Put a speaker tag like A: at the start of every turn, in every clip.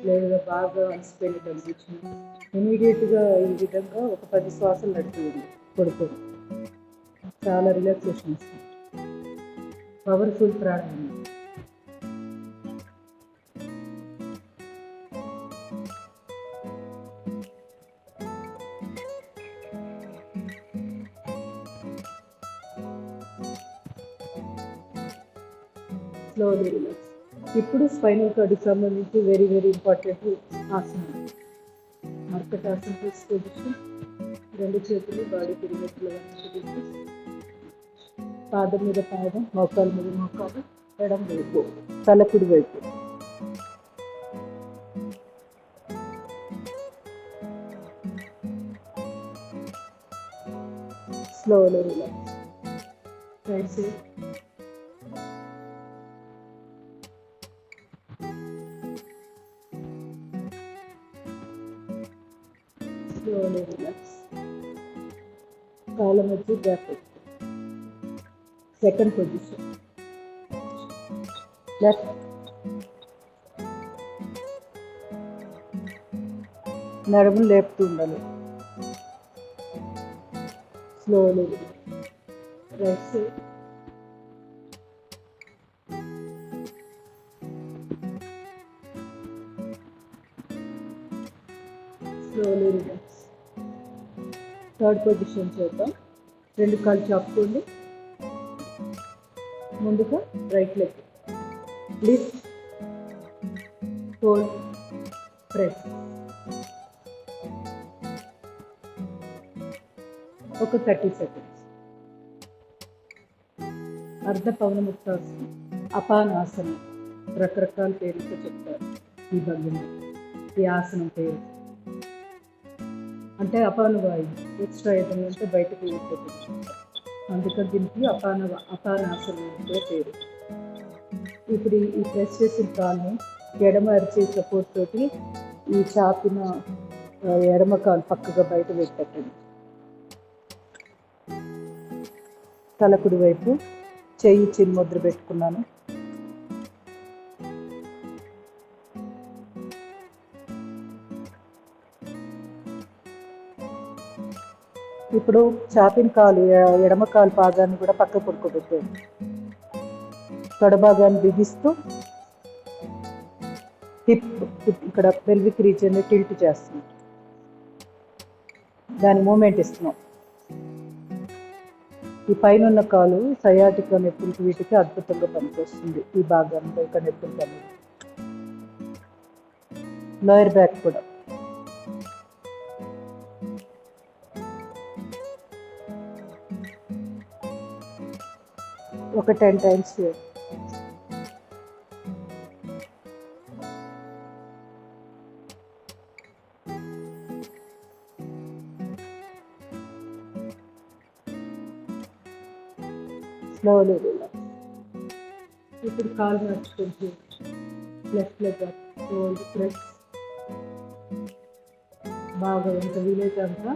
A: లేదా బాగా అలసిపోయినట్టు అనిపించిన ఇమీడియట్గా ఈ విధంగా ఒక 10 శ్వాసలు నడిపేయండి పడుకొని. చాలా రిలాక్సేషన్ వస్తుంది. పవర్ఫుల్ ప్రాణాయామం. Slowly relax. ఇప్పుడు స్పైనల్ కార్డ్కి సంబంధించి వెరీ ఇంపార్టెంట్ ఆసనం. మర్కటాసన పొజిషన్. 2 చేతులు బాడీ తిరిగేట్లుగా ఉంచి, పాదం మీద పాదం, మోకాల మీద మోకాలు, ఎడం వైపు, తల కుడి వైపు. Slowly relax. Right side. Slowly relax. కాళ్ళ మధ్య గ్యాప్. Second position. లెఫ్ట్. నడుములు లేపుతూ ఉండాలి. Slowly. Right side. Slowly relax. Third position చేద్దాం. 2 కాళ్ళు చాపుకోండి. ముందుగా right leg lift, hold, press. ఒక 30 సెకండ్స్. అర్ధ పవనముక్తాసనం, అపానాసనం, రకరకాల పేరుతో చెప్తారు ఈ భంగిమ. ఈ ఆసనం పేరు అంటే అపాన వాయువు ఎక్స్ట్రా ఏదైనా ఉంటే బయటకు వెళ్ళిపోతుంది, అందుకని దీనికి అపానాసనం కూడా పేరు. ఇప్పుడు ఈ ప్రెస్ చేసిన కాల్ని ఎడమ అరిచే సపోర్ట్ తోటి ఈ చాపిన ఎడమ కాలు పక్కగా బయట పెట్టండి. తలకుడి వైపు చెయ్యి చిన్న ముద్ర పెట్టుకున్నాను. ఇప్పుడు చాపిన కాలు ఎడమ కాలు పాదాన్ని కూడా పక్క పడుకోబెట్టండి. తొడభాగాన్ని బిగిస్తూ హిప్ ఇక్కడ పెల్విక్ రీజియన్ టిల్ట్ చేస్తున్నాం, దాని మూమెంట్ ఇస్తున్నాం. ఈ పైన ఉన్న కాలు సయాటికా నొప్పులకి వీటికి అద్భుతంగా పనికొస్తుంది. ఈ భాగంలో ఇక్కడ నొప్పులు పని. లోయర్ బ్యాక్ కూడా. ఒక 10 టైమ్స్ చేయండి. Slowly relax. ఇప్పుడు కాలు నడుచుకుంటూ లెఫ్ట్ లెగ్ హోల్డ్, ప్రెస్. బాగా ఎంత వీలైతే అంతా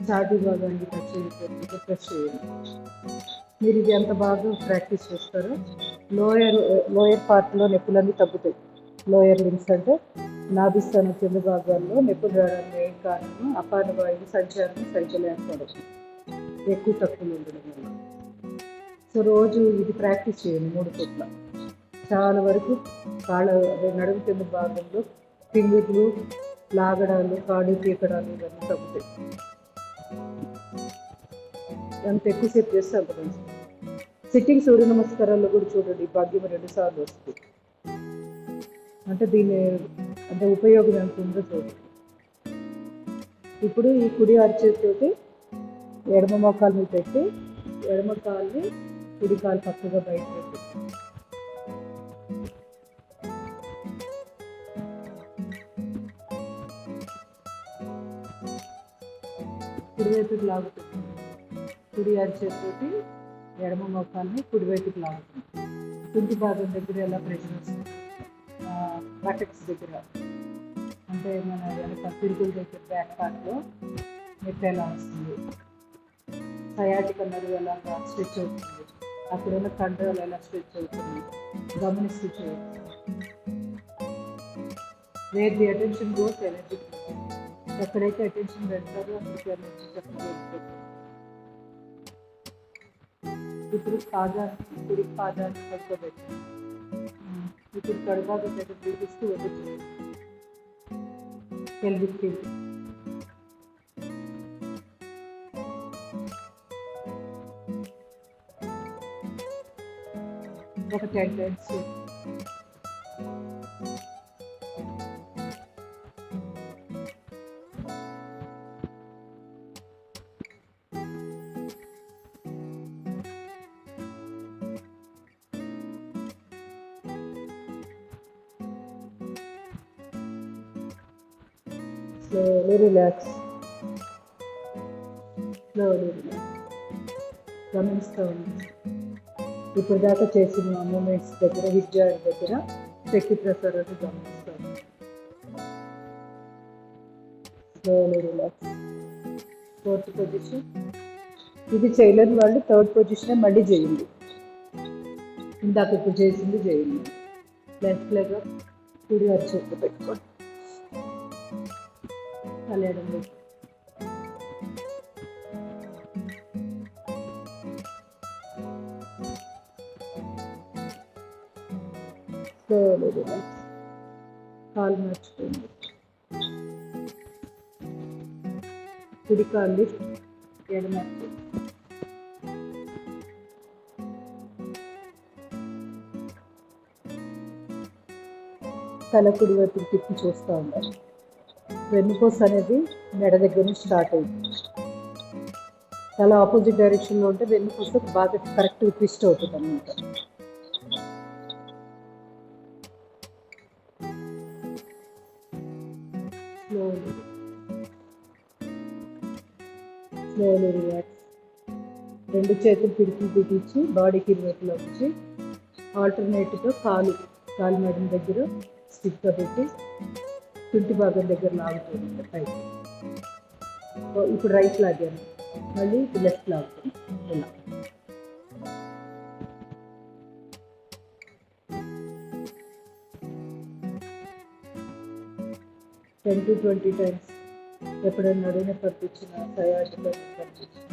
A: ఛాతీ భాగాన్ని టచ్ అయ్యేటట్టుగా ప్రెస్ చేయండి. మీరు ఇది ఎంత బాగా ప్రాక్టీస్ చేస్తారో లోయర్ పార్ట్లో నొప్పులన్నీ తగ్గుతాయి. లోయర్ లింక్స్ అంటే నాభిస్థానం కింద భాగాల్లో నొప్పులు రావడానికి మెయిన్ కారణం అపాన వాయువు సంచారం సరిగ్గా లేకపోవడం, ఎక్కువ తక్కువ ఉండడం వల్ల. సో రోజు ఇది ప్రాక్టీస్ చేయండి 3 పూట్ల. చాలా వరకు కాళ్ళ నడుము కింద భాగంలో పింగులు, లాగడాలు, కాడు పీకడాలు ఇవన్నీ తగ్గుతాయి. ఎంత ఎక్కువసేపు చేస్తే అంత మంచిది. సిట్టింగ్ సూర్య నమస్కారాల్లో కూడా చూడండి, భాగ్యం 2 సార్లు వస్తుంది. అంటే దీని ఉపయోగం ఎంత ఉందో చూడండి. ఇప్పుడు ఈ కుడి అరచేతితోటి ఎడమ మోకాలు మీద పెట్టి ఎడమ కాల్ని కుడి కాలు పక్కగా బయట పెట్టి కుడివైపుకి లాగుతుంది. కుడి అరచేతితోటి ఎడమ మోకాల్ని కుడివైపుకి లాగుతుంది. కుంటి భాగం దగ్గర ఎలా ప్రెషర్ వస్తుంది, బటక్స్ దగ్గర అంటే మన వెనక తిరుగుల దగ్గర బ్యాక్ పార్ట్లో నొప్పి ఎలా వస్తుంది, సయాటిక నడువు ఎలా స్ట్రెచ్ అవుతుంది, అక్కడున్న కండరాలు ఎలా స్ట్రెచ్ అవుతుంది గమనిస్తూ చేయవచ్చు. Wear the attention goes energy. ఎక్కడైతే అటెన్షన్ పెడతారో అక్కడికి ఎనర్జీ చక్కగా వెళ్ళిపోతుంది. ఇప్పుడు కుడి పాదాన్ని పడుకోబెట్టి ఇప్పుడు కడుపాకు దగ్గర చూపిస్తూ వదిలి పెల్విక్ ఒక 10 times. Slowly relax. గమనిస్తూ ఉంది. ఇప్పుడు దాకా చేసిన మూమెంట్స్ దగ్గర హిప్ జాయింట్ దగ్గర శక్తి ప్రసారాన్ని గమనిస్తూ ఉంది. Slowly relax. 4th position. ఇది చేయలేని వాళ్ళు 3rd పొజిషన్ మళ్ళీ చేయండి. ఇందాక ఇప్పుడు చేసింది చేయండి. లెఫ్ట్ లెగ్ కుడి అరిచేట్లు పెట్టుకోండి. కలయడం స్లోలీ రిలాక్స్. కాలు మార్చుకోండి. కుడి కాలు లిఫ్ట్, ఎడమ తల కుడి వైపు తిప్పి చూస్తూ ఉండాలి. వెన్నుపూస అనేది మెడ దగ్గర నుంచి స్టార్ట్ అయింది. తల ఆపోజిట్ డైరెక్షన్లో ఉంటే వెన్నుపూస బాగా కరెక్ట్గా ట్విస్ట్ అవుతుంది అన్నమాట. Slowly relax. 2 చేతులు పిడికి బిగించి బాడీకి ఇరువైపులో వచ్చి ఆల్టర్నేట్గా కాలు మెడల దగ్గర స్టిక్గా పెట్టి తుంటి భాగం దగ్గర లాగుతుంది పైకి. ఇప్పుడు రైట్ లాగాను, మళ్ళీ ఇప్పుడు లెఫ్ట్ లాగుతుంది. ఇలా 10 to 20 times. ఎప్పుడైనా నడుము పట్టించిన సయాటిలో పట్టించిన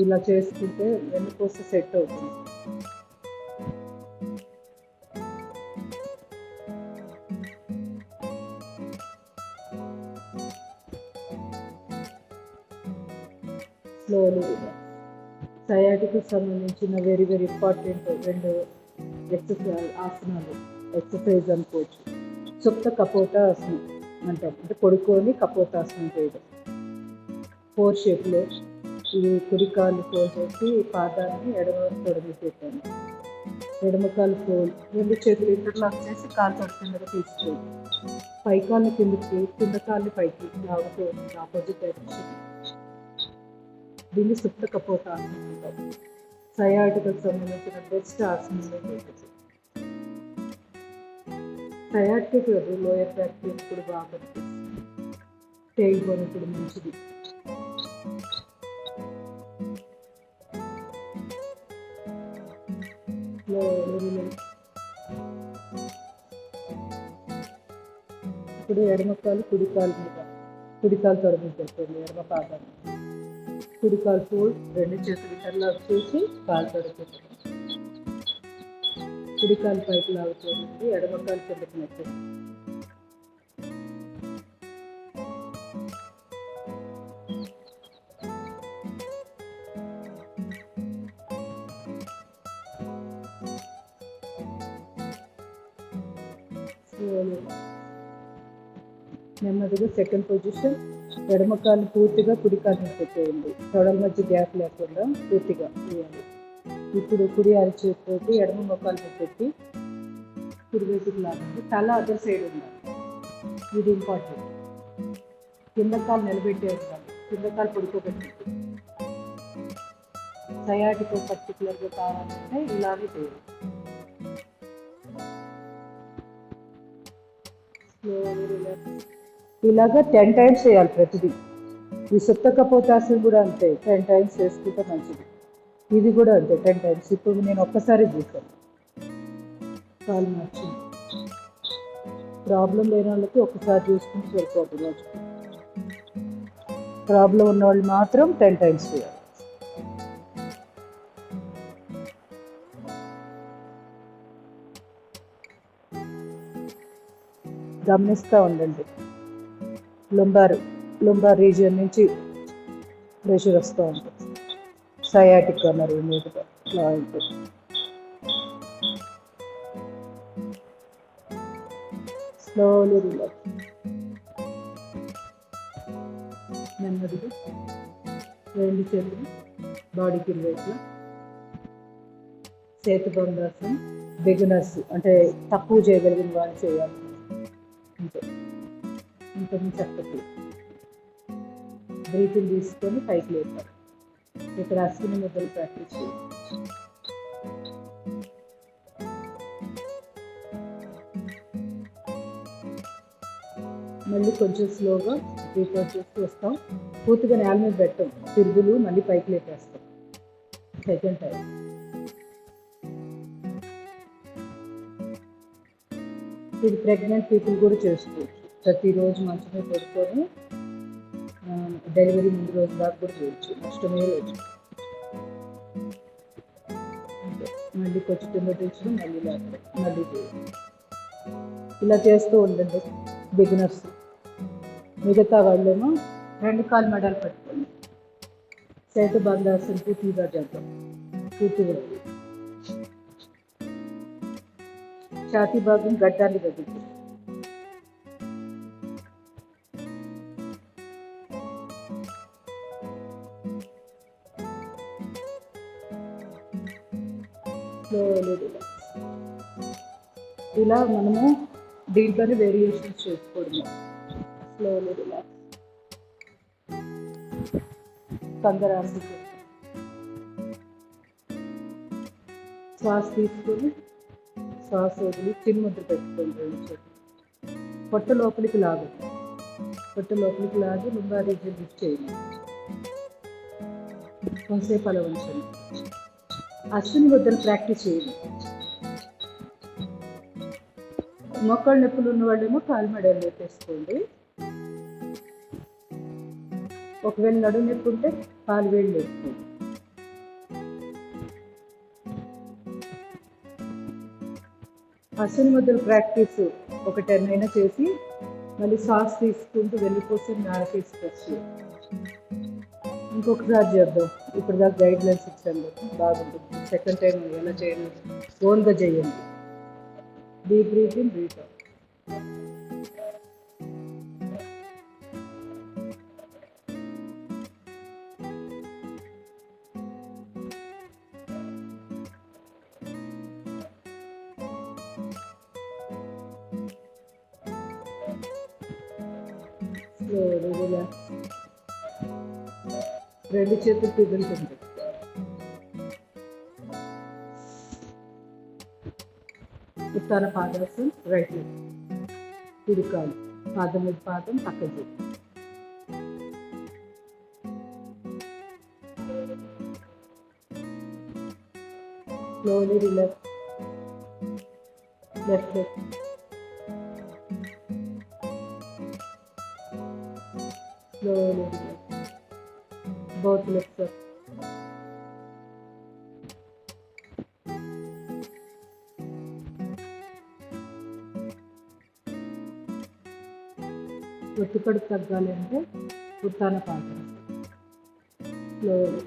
A: ఇలా చేసుకుంటే వెన్నుపూస సెట్ అవుతుంది. స్లోలీ సయాటికి సంబంధించిన వెరీ ఇంపార్టెంట్ 2 ఎక్సర్సైజ్ అనుకోవచ్చు. సుప్త కపోతాసనం అంటాం, అంటే పడుకొని కపోతాసనం చేయడం. 4 షేప్లో ఈ కుడి కాలు ఫోల్డ్ చేసి పాదాన్ని ఎడమ తొడమి పెట్టాను. ఎడమ కాలు ఫోల్డ్, 2 చేతులు ఇంటర్లాక్ చేసి కాలు తొడ కిందకి తీసుకోండి. పై కాళ్ళు కిందకి, కింద కాళ్ళు పైకి లాగుతూ ఆపోజిట్ డైరెక్షన్. దీన్ని సుప్త కపోతాసనం అంటాం. సయాటికకు సంబంధించిన బెస్ట్ ఆసనంలో పెట్టచ్చు. సయాటిక్ లోయర్ బ్యాక్ పెయిన్ కూడా బాగా కనిపిస్తుంది. టైల్ బోన్ ఇప్పుడు మంచిది. ఇప్పుడు ఎడమ కాలు కుడి కాలు మీద, కుడి కాలు తొడమి పెట్టండి. ఎడమ పాదాన్ని కుడి కాలు ఫోల్డ్, 2 చేతులు ఇంటర్లాక్ చేసి కాలు తొడమి పెట్టండి. కుడి కాలు పైకి లాగుతుంది, ఎడమ కాలు కిందకి నెట్టండి. నెమ్మదిగా 2nd పొజిషన్. ఎడమ కాలు పూర్తిగా కుడి కాలు పెట్టేయండి. తొడల మధ్య గ్యాప్ లేకుండా పూర్తిగా వేయాలి. ఇప్పుడు కుడి అరిచేతితోటి ఎడమ మొక్కలు పెట్టి కుడి వైపుకి లాగండి. తల అదర్ సైడ్ ఉండాలి, ఇది ఇంపార్టెంట్. కింద కాలు నిలబెట్టే ఉండాలి, కింద కాలు పడుకోబెట్టి. సయాటికో పర్టికులర్గా కావాలంటే ఇలాగే చేయాలి. ఇలాగా 10 times చేయాలి ప్రతిదీ. ఈ సుప్త కపోతాసనం కూడా అంతే, 10 times చేసుకుంటే మంచిది. ఇది కూడా అంతే 10 times. ఇప్పుడు నేను ఒక్కసారి చేశాను. కాలు మార్చి ప్రాబ్లం లేని వాళ్ళకి ఒకసారి చూసుకుంటే సరిపోతుంది రోజు. ప్రాబ్లం ఉన్న వాళ్ళు మాత్రం 10 times చేయాలి. గమనిస్తూ ఉండండి. లుంబార్ రీజియన్ నుంచి ప్రెషర్ వస్తూ ఉంటుంది. సయాటిక్ అన్నారు మీదుగా ఇలా ఉంటుంది. Slowly relax. నెమ్మదిగా 2 చేతులు బాడీకి ఇరువైపులా. సేతుబంధాసనం బిగినర్స్ అంటే తక్కువ చేయగలిగిన వాళ్ళు చేయాలి. అంతే. ఇంకొంచెం చక్కటి బ్రీతింగ్ తీసుకొని పైకి లేపాలి. ఇక్కడ అశ్విని ముద్రలు ప్రాక్టీస్ చేయాలి. మళ్ళీ కొంచెం స్లోగా రీపోర్ట్ చేస్తూ వస్తాం. పూర్తిగా నేల మీద పెట్టాం, తిరుగులు మళ్ళీ పైకి లేపేస్తాం. Second time. ఇది ప్రెగ్నెంట్ పీపుల్ కూడా చేసుకోవచ్చు. ప్రతిరోజు మంచం మీద పడుకొని డెలివరీ ముందు రోజు దాకా కూడా చేయొచ్చు. అష్టమే రోజు. మళ్ళీ కొంచెం కింద తెచ్చడం, మళ్ళీ లేపడం, మళ్ళీ చేయడం. ఇలా చేస్తూ ఉండండి బిగినర్స్. మిగతా వాళ్ళేమో 2 కాలు మెడలు పట్టుకోండి. సేతుబంధాసనం పూర్తిగా చేద్దాం. పూర్తిగా ఛాతీ భాగం గడ్డాన్ని తగ్గుతుంది. ఇలా మనము దీంట్లోనే వేరియేషన్స్ చేసుకోవడము. Slowly relax. కందరాన్ని శ్వాస తీసుకొని శ్వాస వదిలి చిన్న ముద్ర పెట్టుకోండి. 2 చేతులు పొట్ట లోపలికి లాగండి. పొట్ట లోపలికి లాగి లుంబార్ రీజియన్ లిఫ్ట్ చేయండి. కొంతసేపు అలా ఉంచండి. అశ్విని ముద్రలు ప్రాక్టీస్ చేయండి. మోకాళ్ళ నొప్పులు ఉన్న వాళ్ళేమో కాలు మెడలు లేపేసుకోండి. ఒకవేళ నడుము నొప్పి ఉంటే కాలు వేళ్ళు లేపుకోండి. అశ్విని ముద్రలు ప్రాక్టీస్ ఒక 10 అయినా చేసి మళ్ళీ శ్వాస తీసుకుంటూ వెళ్ళిపోతే నారకేసి ప్రెస్ చేయండి. ఇంకొకసారి చేద్దాం. ఇప్పుడు దాకా గైడ్ లైన్స్ ఇచ్చాను, బాగుంటుంది. సెకండ్ టైం ఎలా చేయండి, ఓన్గా చేయండి. Deep breathing, breath out. Slowly relax. 2 చేతులు పిదులుతుంది. ఉత్తాన పాదాసనం. రైట్ లెగ్ కుడి కాలు పాదం మీద పాదం పక్క చేతి. Slowly relax. Left leg. Slowly relax. Both legs up. ఒత్తికడుపు తగ్గాలి అంటే ఉత్తాన పాదాసనం. స్లోలీ.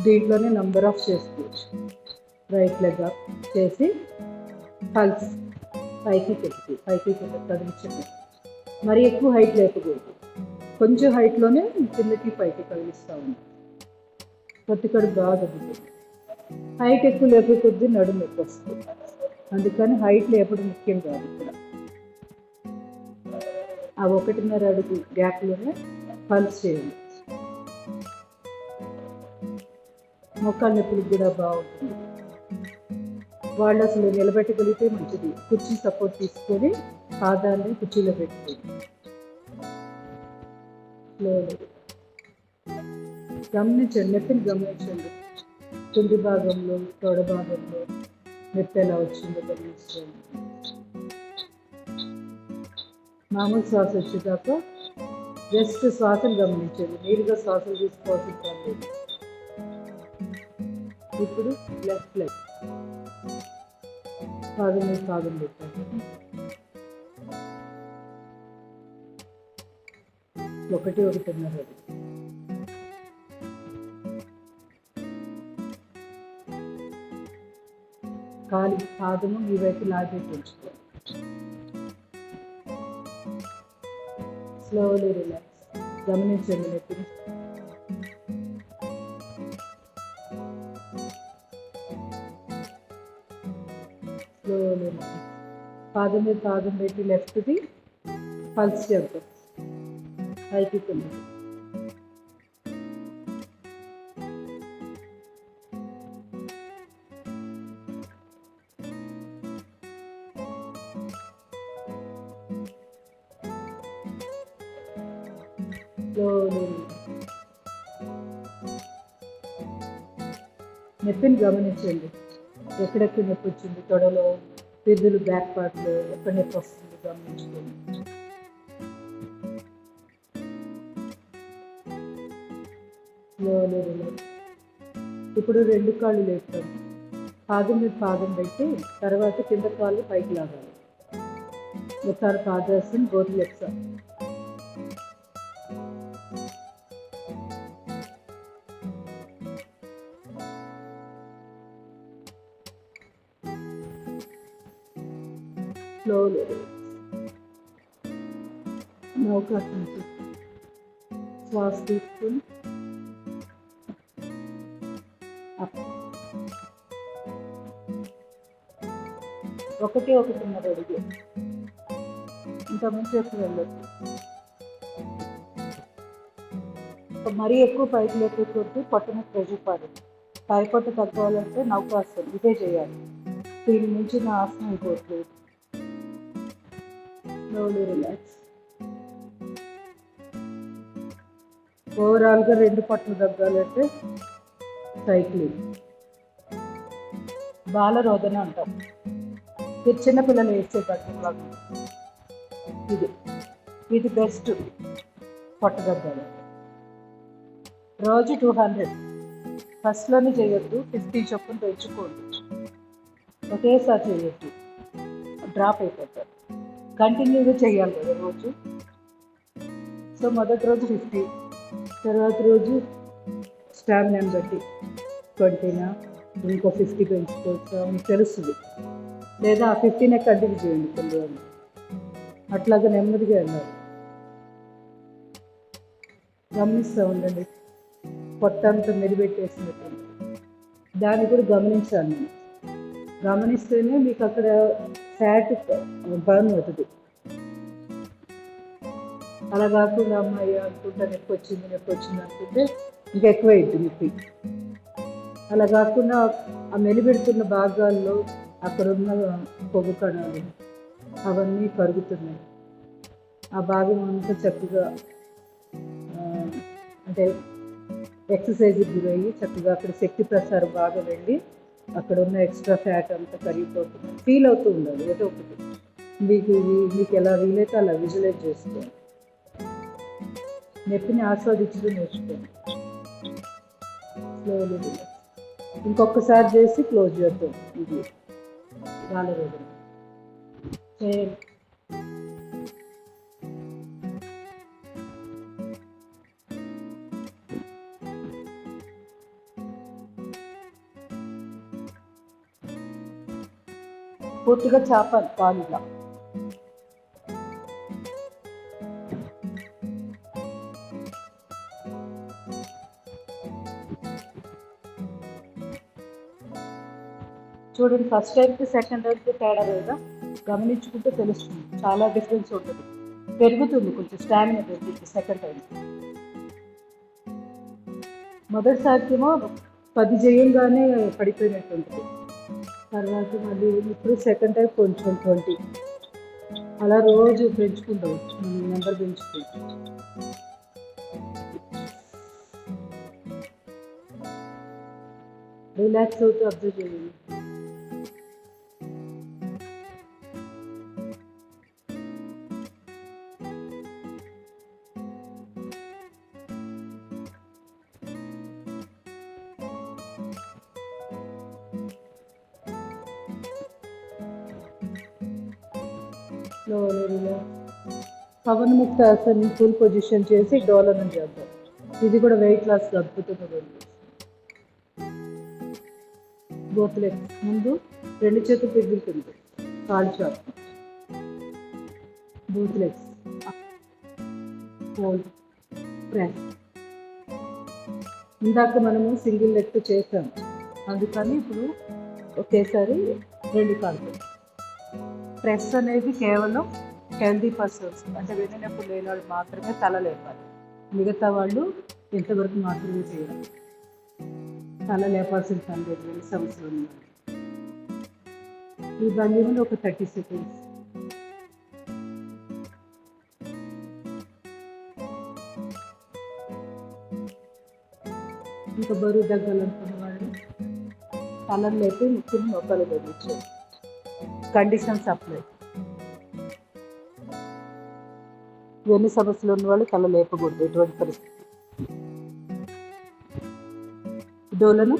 A: దీంట్లోనే నంబర్ ఆఫ్ చేసుకోవచ్చు. రైట్ లెగ్ అప్ చేసి పల్స్ పైకి కిందకి పైకి కింద కదిలించండి. మరి ఎక్కువ హైట్ లేపకూడదు. కొంచెం హైట్లోనే కిందకి పైకి కదిలిస్తూ ఉంది. ఒత్తికడుపు బాగా తగ్గుతుంది. హైట్ ఎక్కువ లేపే కొద్దీ నడుము ఎక్కువ వస్తుంది. అందుకని హైట్ లేపడం ముఖ్యం కాదు. ఇక్కడ ఆ 1.5 అడుగు గ్యాప్లోనే పల్స్ చేయండి. మోకాళ్ళ నొప్పులకు కూడా బాగుంటుంది. వాళ్ళు అసలు నిలబెట్టగలిగితే మంచిది. కుర్చీ సపోర్ట్ తీసుకొని పాదాన్ని కుర్చీలో పెట్టుకోండి. గమనించండి, నొప్పిని గమనించండి. కింది భాగంలో తొడ భాగంలో నొప్పి ఎలా వచ్చిందో గమనించండి. మామూలు శ్వాస వచ్చేదాకా జస్ట్ శ్వాసను గమనించండి. నేరుగా శ్వాసలు తీసుకోవాల్సిన పని లేదు. ఇప్పుడు లెఫ్ట్ లెగ్ పాదం మీద పాదం పెట్టండి. ఒకటిన్నర అడుగు. కాలి పాదము మీ వైపు లాగేసి ఉంచుకోండి. Slowly relax. గమనించండి నెత్తిని. Slowly relax. పాదం మీద పాదం పెట్టి లెఫ్ట్ది పల్స్ చేద్దాం. పైకి కిందకి. నొప్పిని గమనించండి. ఎక్కడెక్కడ నొప్పి వచ్చింది, తొడలో, పిర్దులు, బ్యాక్ పార్ట్లో ఎక్కడ నొప్పి వస్తుంది గమనించుకోండి. Slowly relax. ఇప్పుడు 2 కాళ్ళు లేపుతాం. పాదం మీద పాదం పెట్టి తర్వాత కింద కాళ్ళు పైకి లాగాలి. ఒకసారి పాదాసన్, బోత్ లెగ్స్. స్లోలీ నౌకాసనం శ్వాస తీసుకుని ఒకటిన్నర అడుగు. ఇంతకుముందు చెప్పి వెళ్ళొచ్చు. మరీ ఎక్కువ పైకి లేకపోతే పొట్టన ప్రెషర్ పడదు. పై పొట్ట తగ్గాలంటే నౌకాసనం ఇదే చేయాలి. దీని నుంచి నా ఆసనం అయిపోతుంది. Slowly relax. ఓవరాల్గా 2 పొట్టలు తగ్గాలంటే సైక్లింగ్, బాలరోధన అంటాం. ఇది చిన్నపిల్లలు వేసే బట్టలాగా. ఇది బెస్ట్ పొట్ట తగ్గాలి. రోజు 200. ఫస్ట్లోనే చేయొద్దు, 50 చొప్పున పెంచుకోండి. ఒకేసారి చేయొద్దు, డ్రాప్ అయిపోతారు. కంటిన్యూగా చేయాలి కదా రోజు. సో మొదటి రోజు 50, తర్వాత రోజు స్టామినాని బట్టి 20నా ఇంకో 50 పెంచుకోవచ్చు, మీకు తెలుస్తుంది. లేదా ఆ 50నే కంటిన్యూ చేయండి కొన్ని రోజులు. అట్లాగా నెమ్మదిగా వెళ్ళాలి. గమనిస్తూ ఉండండి. పొట్ట అంతా మెరిపెట్టేసినట్టు దాన్ని కూడా గమనించాలి. నేను గమనిస్తేనే మీకు అక్కడ ఫ్యాట్ బర్న్ అవుతుంది. అలా కాకుండా అమ్మాయి అనుకుంటా నొప్పి వచ్చింది అనుకుంటే ఇంకా ఎక్కువ అవుతుంది నొప్పి. అలా కాకుండా ఆ మెలిపెడుతున్న భాగాల్లో అక్కడున్న కొవ్వు కణాలు అవన్నీ కరుగుతున్నాయి. ఆ భాగం అంతా చక్కగా అంటే ఎక్సర్సైజ్కి గురయ్యి చక్కగా అక్కడ శక్తి ప్రసారం బాగా వెళ్ళి అక్కడ ఉన్న ఎక్స్ట్రా ఫ్యాట్ అంతా కరిగిపోతుంది. ఫీల్ అవుతూ ఉండాలి ఏదో ఒకటి. మీకు ఎలా వీలైతే అలా విజువలైజ్ చేసుకోండి. నొప్పిని ఆస్వాదించడం నేర్చుకోండి. Slowly relax. ఇంకొకసారి చేసి క్లోజ్ చేద్దాం. ఇది బాలరోధన చేయండి. పూర్తిగా చాపాలి కాలుగా. చూడండి, ఫస్ట్ టైంకి సెకండ్ టైంకి తేడా లేదా గమనించుకుంటే తెలుస్తుంది. చాలా డిఫరెన్స్ ఉంటుంది. పెరుగుతుంది, కొంచెం స్టామినా పెరుగుతుంది సెకండ్ టైం. మొదటిసారికేమో 10 చేయంగానే పడిపోయినట్టు ఉంటుంది. తర్వాత మళ్ళీ ఇప్పుడు సెకండ్ టైం కొంచెం 20 అలా రోజు పెంచుకుంటాం. మనం నెంబర్ పెంచుకుంటాం. రిలాక్స్ అవుతూ అబ్జర్వ్ చేయండి. Slowly relax. Pavan Mukta Asan full position చేసి డోలనం చేద్దాం. ఇది కూడా వెయిట్ లాస్ అద్భుతంగా పనిచేస్తుంది. బోత్ లెగ్స్ ముందు 2 చేతులు పిగులుతుంది, కాలు చాపు. Both legs hold, press. ఇందాక మనము సింగిల్ లెగ్ చేసాం, అందుకని ఇప్పుడు ఒకేసారి 2 కాళ్ళు. ప్రెస్ అనేది కేవలం హెల్దీ పర్సన్స్, అంటే వెన్నునొప్పి లేని వాళ్ళు మాత్రమే తల లేపాలి. మిగతా వాళ్ళు ఎంతవరకు మాత్రమే చేయాలి. తల లేపాల్సిన పని లేదు వెన్ను సమస్యలు ఉన్నాయి. ఈ భంగిమలో ఒక 30 సెకండ్స్. ఇంకా బరువు తగ్గాలనుకున్న వాళ్ళు తలను లేపి ముక్కుని మోకాలు తగ్గించారు. Conditions apply. వెన్ను సమస్యలు ఉన్న వాళ్ళు తల లేపకూడదు ఎటువంటి పరిస్థితి. డోలను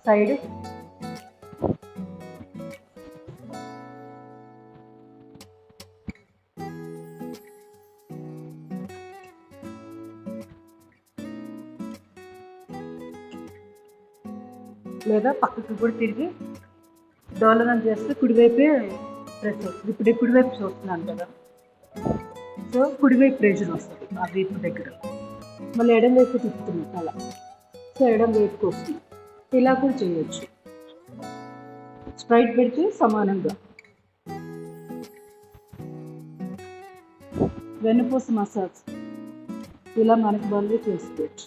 A: సైడ్. లేదా పక్కకు కూడా తిరిగి డోలనం చేస్తే కుడివైపే ప్రెస్ వస్తుంది. ఇప్పుడు కుడివైపు చూస్తున్నాను కదా, సో కుడివైపు ప్రెషర్ వస్తుంది ఆ వీపు దగ్గర. మళ్ళీ ఎడం వైపు తిప్పుతున్నాం అలా, సో ఎడం వైపుకి వస్తుంది. ఇలా కూడా చేయొచ్చు. స్ట్రైట్ పెడితే సమానంగా. వెన్నుపూస మసాజ్ ఇలా మనకు బరువు చేసుకోవచ్చు.